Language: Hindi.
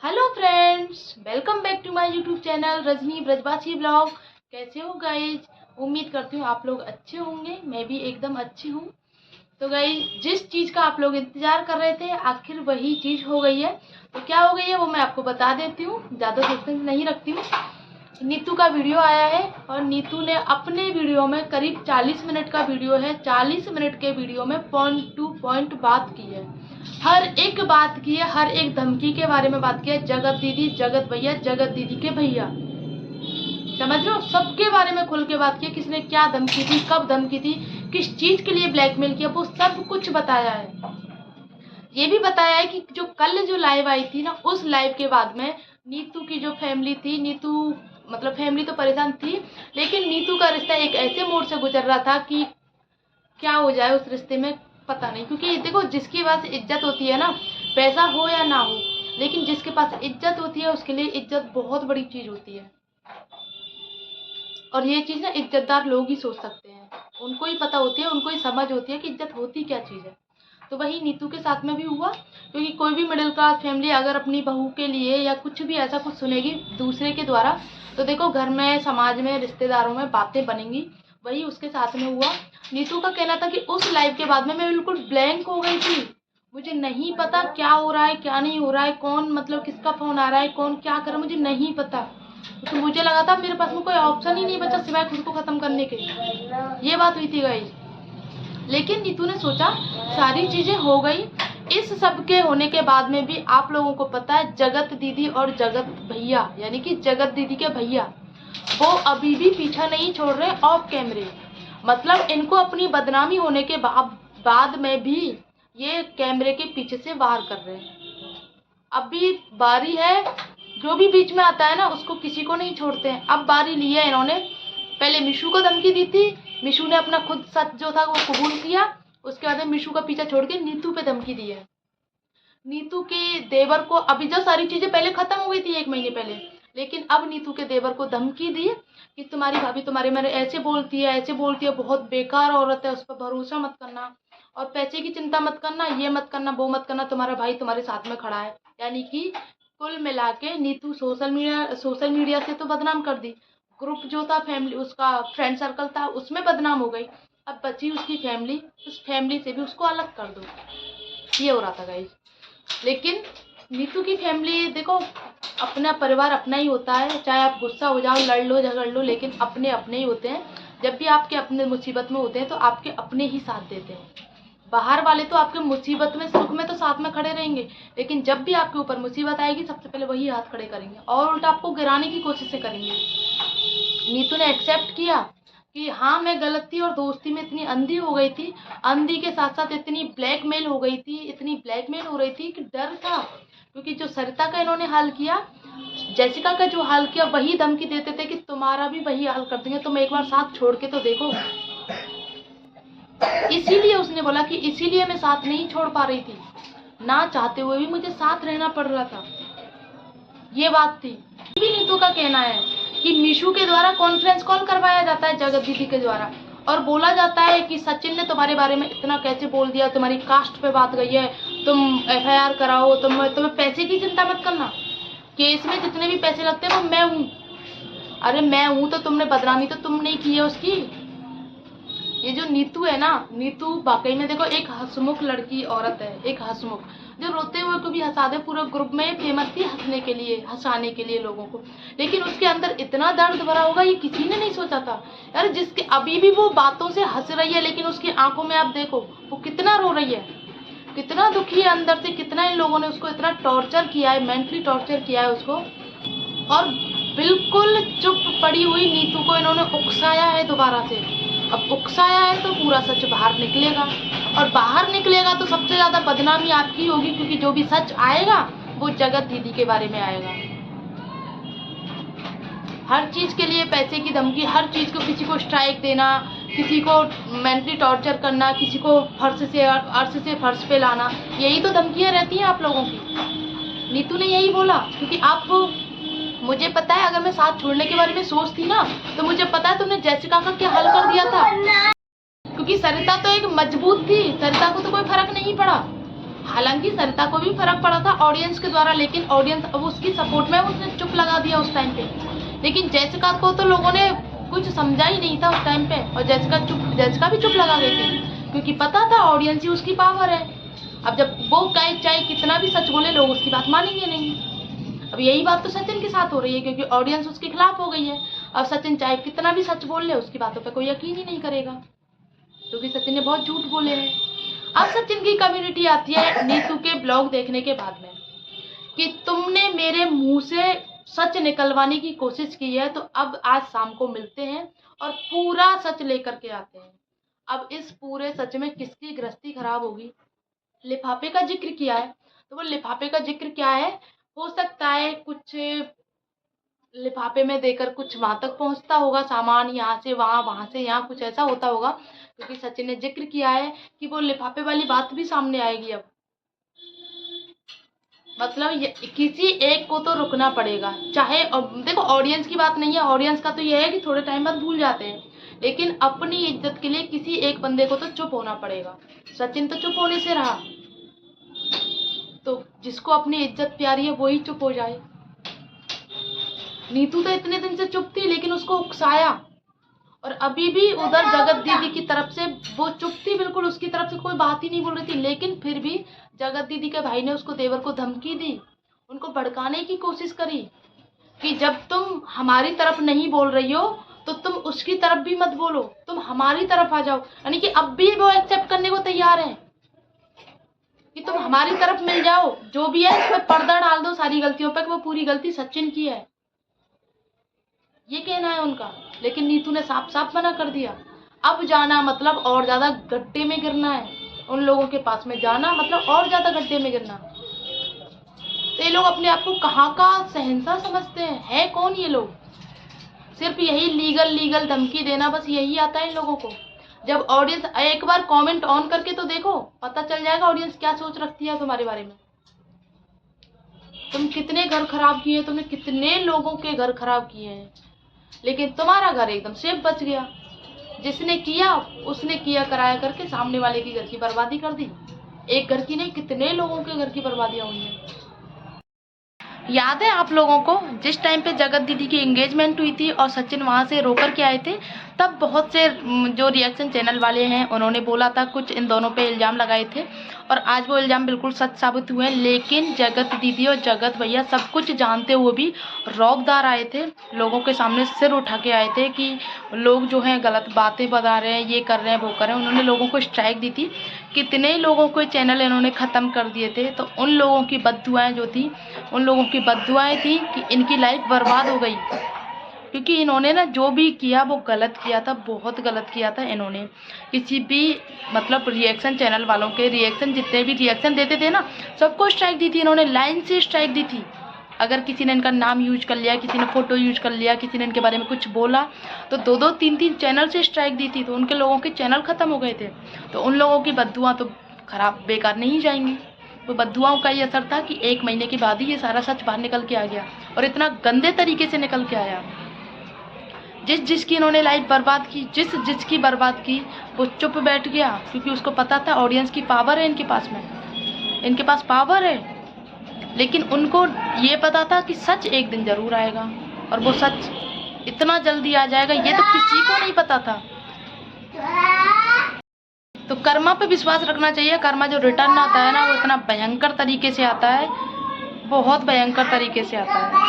Hello friends, welcome back to my YouTube channel Rajni Brajwasi blog. कैसे हो गाइज? उम्मीद करती हूँ आप लोग अच्छे होंगे। मैं भी एकदम अच्छी हूँ। तो गाइज, जिस चीज़ का आप लोग इंतज़ार कर रहे थे आखिर वही चीज़ हो गई है। तो क्या हो गई है वो मैं आपको बता देती हूँ, ज़्यादा सस्पेंस नहीं रखती हूँ। नीतू का वीडियो आया है और नीतू ने अपने वीडियो में करीब 40 मिनट का वीडियो है, 40 मिनट के वीडियो में पॉइंट टू पॉइंट बात की है। हर एक बात की है, हर एक धमकी के बारे में बात की है। जगत दीदी, जगत भैया, जगत दीदी के भैया, समझ रहे हो, सबके बारे में खुल के बात की है। किसने क्या धमकी दी, कब धमकी दी, किस चीज के लिए ब्लैकमेल किया, वो सब कुछ बताया है। ये भी बताया है कि जो कल जो लाइव आई थी ना, उस लाइव के बाद में नीतू की जो फैमिली थी, नीतू मतलब फैमिली तो परेशान थी, लेकिन नीतू का रिश्ता एक ऐसे मोड़ से गुजर रहा था कि क्या हो जाए उस रिश्ते में पता नहीं। क्योंकि देखो, जिसके पास इज्जत होती है ना, पैसा हो या ना हो, लेकिन जिसके पास इज्जत होती है उसके लिए इज्जत बहुत बड़ी चीज होती है। और ये चीज ना इज्जतदार लोग ही सोच सकते हैं, उनको ही पता होती है, उनको ही समझ होती है कि इज्जत होती क्या चीज है। तो वही नीतू के साथ में भी हुआ। क्योंकि कोई भी मिडिल क्लास फैमिली अगर अपनी बहू के लिए या कुछ भी ऐसा कुछ सुनेगी दूसरे के द्वारा, तो देखो घर में, समाज में, रिश्तेदारों में बातें बनेंगी। वही उसके साथ में हुआ। नीतू का कहना था कि उस लाइव के बाद में मैं बिल्कुल ब्लैंक हो गई थी। मुझे नहीं पता क्या हो रहा है, क्या नहीं हो रहा है, कौन मतलब किसका फोन आ रहा है, कौन क्या कर रहा है, मुझे नहीं पता। तो मुझे लगा था मेरे पास में कोई ऑप्शन ही नहीं बचा सिवाय खुद को खत्म करने के। ये बात हुई थी गाइस। लेकिन नीतू ने सोचा सारी चीजें हो गई। इस सब के होने के बाद में भी आप लोगों को पता है, जगत दीदी और जगत भैया यानी कि जगत दीदी के भैया, वो अभी भी पीछा नहीं छोड़ रहे ऑफ कैमरे। मतलब इनको अपनी बदनामी होने के बाद में भी ये कैमरे के पीछे से वार कर रहे हैं। अब भी बारी है, जो भी बीच में आता है ना उसको किसी को नहीं छोड़ते हैं। अब बारी ली है इन्होंने। पहले मिशू को धमकी दी थी, मिशू ने अपना खुद सच जो था वो कबूल किया। उसके बाद मिशू का पीछा छोड़ के नीतू पे धमकी दी है। नीतू के देवर को, अभी जो सारी चीजें पहले खत्म हो गई थी 1 महीने पहले, लेकिन अब नीतू के देवर को धमकी दी कि तुम्हारी भाभी तुम्हारे मेरे ऐसे बोलती है, ऐसे बोलती है, बहुत बेकार औरत है, उस पर भरोसा मत करना, और पैसे की चिंता मत करना, ये मत करना, वो मत करना, तुम्हारा भाई तुम्हारे साथ में खड़ा है। यानी कि कुल मिला के नीतू सोशल मीडिया से तो बदनाम कर दी। ग्रुप जो था फैमिली, उसका फ्रेंड सर्कल था, उसमें बदनाम हो गई। अब बची उसकी फैमिली, उस फैमिली से भी उसको अलग कर दो। ये हो रहा था गाइस। लेकिन नीतू की फैमिली देखो, अपना परिवार अपना ही होता है। चाहे आप गुस्सा हो जाओ, लड़ लो, झगड़ लो, लेकिन अपने अपने ही होते हैं। जब भी आपके अपने मुसीबत में होते हैं तो आपके अपने ही साथ देते हैं। बाहर वाले तो आपके मुसीबत में, सुख में तो साथ में खड़े रहेंगे, लेकिन जब भी आपके ऊपर मुसीबत आएगी सबसे पहले वही हाथ खड़े करेंगे और उल्टा आपको गिराने की कोशिश करेंगे। नीतू ने एक्सेप्ट किया कि हाँ मैं गलत थी और दोस्ती में इतनी अंधी हो गई थी, अंधी के साथ साथ इतनी ब्लैकमेल हो गई थी, इतनी ब्लैकमेल हो रही थी कि डर था। क्योंकि जो सरिता का इन्होंने हाल किया, जेसिका का जो हाल किया, वही धमकी देते थे कि तुम्हारा भी वही हाल कर देंगे, तुम एक बार साथ छोड़ के तो देखो। इसीलिए उसने बोला कि इसीलिए मैं साथ नहीं छोड़ पा रही थी, ना चाहते हुए भी मुझे साथ रहना पड़ रहा था। ये बात थी। भी नीतू का कहना है कि मीशू के द्वारा कॉन्फ्रेंस कॉल करवाया जाता है जगत दीदी के द्वारा, और बोला जाता है कि सचिन ने तुम्हारे बारे में इतना कैसे बोल दिया, तुम्हारी कास्ट पे बात गई है, तुम एफआईआर कराओ, तुम्हें पैसे की चिंता मत करना, केस में जितने भी पैसे लगते हैं वो मैं हूँ। अरे मैं हूँ तो तुमने बदनामी तो तुम नहीं की है उसकी। ये जो नीतू है ना, नीतू वाकई में देखो एक हंसमुख लड़की औरत है, एक हंसमुख, जो रोते हुए को भी हंसा दे। पूरे ग्रुप में फेमस थी हंसने के लिए, हंसाने के लिए लोगों को, लेकिन उसके अंदर इतना दर्द भरा होगा ये किसी ने नहीं सोचा था यार। जिसके अभी भी वो बातों से हंस रही है, लेकिन उसकी आंखों में आप देखो वो कितना रो रही है, कितना दुखी है अंदर से, कितना इन लोगों ने उसको इतना टॉर्चर किया है, मेंटली टॉर्चर किया है उसको। और बिल्कुल चुप पड़ी हुई नीतू को इन्होंने उकसाया है दोबारा से। अब उकसाया है तो पूरा सच बाहर निकलेगा, और बाहर निकलेगा तो सबसे ज्यादा बदनामी आपकी होगी, क्योंकि जो भी सच आएगा वो जगत दीदी के बारे में आएगा। हर चीज के लिए पैसे की धमकी, हर चीज को, किसी को स्ट्राइक देना, किसी को मेंटली टॉर्चर करना, किसी को अर्श से फर्श पे लाना, यही तो धमकियां रहती हैं आप लोगों की। नीतू ने यही बोला, क्योंकि आप, मुझे पता है अगर मैं साथ छोड़ने के बारे में सोचती ना, तो मुझे पता है तुमने जेसिका का क्या हल कर दिया था। क्योंकि सरिता तो एक मजबूत थी, सरिता को तो कोई फर्क नहीं पड़ा। हालांकि सरिता को भी फर्क पड़ा था ऑडियंस के द्वारा, लेकिन ऑडियंस अब उसकी सपोर्ट में उसने चुप लगा दिया उस टाइम पे। लेकिन जैसिका को तो लोगों ने कुछ समझा ही नहीं था उस टाइम पे, और जैसिका भी चुप लगा गई थी, क्योंकि पता था ऑडियंस ही उसकी पावर है। अब जब वो चाहे कितना भी सच बोले, लोग उसकी बात मानेंगे नहीं। अब यही बात तो सचिन के साथ हो रही है, क्योंकि ऑडियंस उसके खिलाफ हो गई है। अब सचिन चाहे कितना भी सच बोल ले, उसकी बातों पे कोई यकीन ही नहीं करेगा, क्योंकि सचिन ने बहुत झूठ बोले हैं। अब सचिन की कम्युनिटी आती है नीतू के ब्लॉग देखने के बाद में कि तुमने मेरे मुंह से सच निकलवाने की कोशिश की है, तो अब आज शाम को मिलते हैं और पूरा सच लेकर के आते हैं। अब इस पूरे सच में किसकी गृहस्थी खराब होगी। लिफाफे का जिक्र किया है, तो वो लिफाफे का जिक्र क्या है, हो सकता है कुछ लिफाफे में देकर कुछ वहां तक पहुंचता होगा सामान, यहाँ से वहां, वहां से यहाँ, कुछ ऐसा होता होगा, क्योंकि सचिन ने जिक्र किया है कि वो लिफाफे वाली बात भी सामने आएगी। अब मतलब किसी एक को तो रुकना पड़ेगा, चाहे देखो ऑडियंस की बात नहीं है, ऑडियंस का तो ये है कि थोड़े टाइम बाद भूल जाते हैं, लेकिन अपनी इज्जत के लिए किसी एक बंदे को तो चुप होना पड़ेगा। सचिन तो चुप होने से रहा, तो जिसको अपनी इज्जत प्यारी है वही चुप हो जाए। नीतू तो इतने दिन से चुप थी, लेकिन उसको उकसाया, और अभी भी उधर जगत दीदी की तरफ से वो चुप थी, बिल्कुल उसकी तरफ से कोई बात ही नहीं बोल रही थी, लेकिन फिर भी जगत दीदी के भाई ने उसको, देवर को धमकी दी, उनको भड़काने की कोशिश करी कि जब तुम हमारी तरफ नहीं बोल रही हो तो तुम उसकी तरफ भी मत बोलो, तुम हमारी तरफ आ जाओ। यानी कि अब भी वो एक्सेप्ट करने को तैयार है कि तुम हमारी तरफ मिल जाओ, जो भी है इसमें पर्दा डाल दो सारी गलतियों पर, वो पूरी गलती सचिन की है, ये कहना है उनका। लेकिन नीतू ने साफ साफ मना कर दिया। अब जाना मतलब और ज्यादा गड्ढे में गिरना है, उन लोगों के पास में जाना मतलब और ज्यादा गड्ढे में गिरना। तो ये लोग अपने आप को कहाँ का शहंशाह समझते हैं, है कौन ये लोग। सिर्फ यही लीगल धमकी देना, बस यही आता है इन लोगों को। जब ऑडियंस एक बार कमेंट ऑन करके तो देखो, पता चल जाएगा ऑडियंस क्या सोच रखती है तुम्हारे बारे में। तुम कितने घर खराब किए, तुमने कितने लोगों के घर खराब किए हैं, लेकिन तुम्हारा घर एकदम सेफ बच गया। जिसने किया उसने किया कराया करके सामने वाले की घर की बर्बादी कर दी। एक घर की नहीं, कितने लोगों के घर की बर्बादियां हुई हैं। याद है आप लोगों को जिस टाइम पे जगत दीदी की एंगेजमेंट हुई थी और सचिन वहां से रोकर के आए थे, तब बहुत से जो रिएक्शन चैनल वाले हैं उन्होंने बोला था, कुछ इन दोनों पे इल्ज़ाम लगाए थे, और आज वो इल्ज़ाम बिल्कुल सच साबित हुए हैं। लेकिन जगत दीदी और जगत भैया सब कुछ जानते हुए भी रौबदार आए थे, लोगों के सामने सिर उठा के आए थे कि लोग जो हैं गलत बातें बता रहे हैं, ये कर रहे हैं, वो कर रहे हैं। उन्होंने लोगों को स्ट्राइक दी थी, कितने लोगों के चैनल इन्होंने ख़त्म कर दिए थे। तो उन लोगों की बद्दुआएं जो थी, उन लोगों की बद्दुआएं थी कि इनकी लाइफ बर्बाद हो गई, क्योंकि इन्होंने ना जो भी किया वो गलत किया था, बहुत गलत किया था इन्होंने। किसी भी मतलब रिएक्शन चैनल वालों के रिएक्शन, जितने भी रिएक्शन देते थे ना, सबको स्ट्राइक दी थी इन्होंने, लाइन से स्ट्राइक दी थी। अगर किसी ने इनका नाम यूज कर लिया, किसी ने फ़ोटो यूज कर लिया, किसी ने इनके बारे में कुछ बोला, तो 2-2 3-3 चैनल से स्ट्राइक दी थी, तो उनके लोगों के चैनल ख़त्म हो गए थे। तो उन लोगों की बद्दुआ तो खराब बेकार नहीं जाएंगी। तो बद्दुआओं का ये असर था कि 1 महीने के बाद ही ये सारा सच बाहर निकल के आ गया, और इतना गंदे तरीके से निकल के आया। जिसकी इन्होंने लाइफ बर्बाद की, जिसकी बर्बाद की, वो चुप बैठ गया, क्योंकि उसको पता था ऑडियंस की पावर है इनके पास में, इनके पास पावर है। लेकिन उनको ये पता था कि सच एक दिन ज़रूर आएगा, और वो सच इतना जल्दी आ जाएगा ये तो किसी को नहीं पता था। तो कर्मा पे विश्वास रखना चाहिए। कर्मा जो रिटर्न आता है ना, वो इतना भयंकर तरीके से आता है, बहुत भयंकर तरीके से आता है।